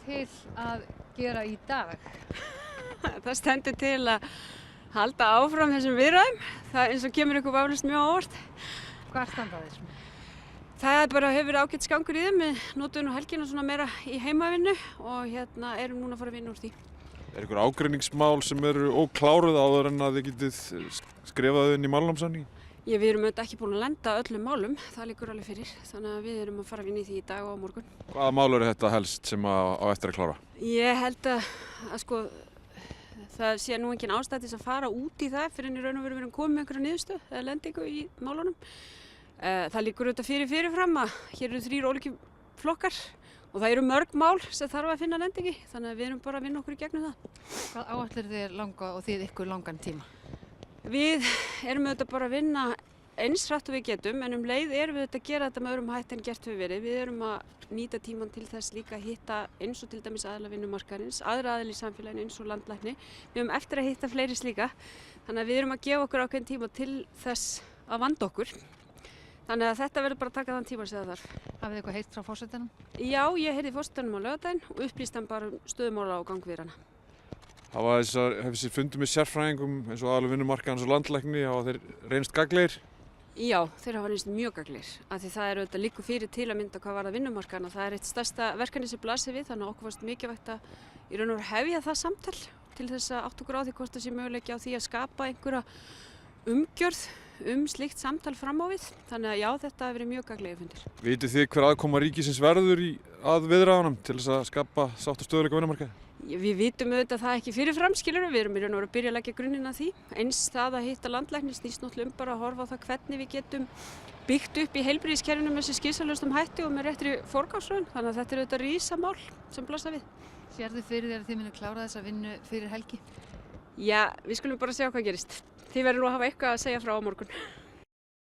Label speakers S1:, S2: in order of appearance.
S1: til að gera í dag?
S2: Það stendur til að halda áfram þessum viðræðum. Það eins og kemur ykkur vafalist mjög á óvart.
S1: Hvað standa þessum?
S2: Það bara hefur verið ágætt gangur í þeim. Við notum nú helgina svona meira í heimavinnu og erum núna að fara að vinna úr því.
S3: Er ykkur ágreiningsmál sem eru ókláruð áður en að þið getið skrifað inn í málnámssamning?
S2: Við erum auðvitað ekki búin að lenda öllum málum, það liggur alveg fyrir. Þannig að við erum að fara að vinna í því í dag og á morgun.
S3: Hvaða mál eru þetta helst sem á eftir að klára?
S2: Ég held að sko, það sé nú engin ástæð til að fara út í það fyrir en í raun og veru við erum komið með einhverja niðurstöðu eða lendingu í málunum. Það liggur auðvitað fyrirfram að hér eru 3 ólíkir flokkar og það eru mörg mál sem þarf að finna lendingi, þannig að við erum bara að vinna okkur í gegnum það.
S1: Hvað áætlir þið langa og þið ykkur langan tíma?
S2: Við erum auðvitað bara að vinna eins hratt og við getum, en leið erum við auðvitað að gera þetta með öðrum hætti en gert hefur verið. Við erum að nýta tíman til þess líka að hitta eins og til dæmis aðila vinnumarkaðarins, aðra aðila í samfélaginu eins og landlækni. Við erum eftir að hitta fleiri slíka, þannig að við erum að gefa okkur ákveðinn tíma til þess að vanda okkur. Þannig að þetta verður bara að taka þann tíma sem það þarf.
S1: Hafið þið eitthvað heyrt frá forsetanum?
S2: Já, ég heyrði forsetanum á laugardaginn og upplýst hann bara stöðumála á gangviðrana.
S3: Hefur þessi fundið með sérfræðingum eins og aðalum vinnumarkaðans og landlækni, hafa þeir reynst gagnlegir?
S2: Já, þeir hafa reynst mjög gagnlegir. Af því það er auðvitað liggur fyrir til að mynda hvað varðar vinnumarkaðana. Það er eitt stærsta verkefni sem blasir við, þannig að okkur varst mikilvægt að í raun og veru hefja það samtal til þess að átta okkur á því hvort það sé möguleiki á því að skapa einhverja umgjörð slíkt samtal fram á við. Þannig að já, þetta hefur verið mjög gagnlegir fundir.
S3: Vitið þið hver aðkoma ríkisins verður að viðræðunum til þess að skapa sátt og stöðugleika á vinnumarkaði?
S2: Við vitum auðvitað það ekki fyrirfram, skilurðu, við erum í raun og veru að byrja að leggja grunninn að því. Eins það að hitta landlækni snýst náttúrulega bara að horfa á það hvernig við getum byggt upp í heilbrigðiskerfinu með þessi skynsamlegustum hætti og með réttri forgangsröðun. Þannig að þetta er auðvitað risamál sem blasa við.
S1: Sérðu fyrir þér að þið munu klára þessa vinnu fyrir helgi?
S2: Já, við skulum bara sjá hvað gerist. Þið verður nú að hafa eitthvað að segja frá á morgun.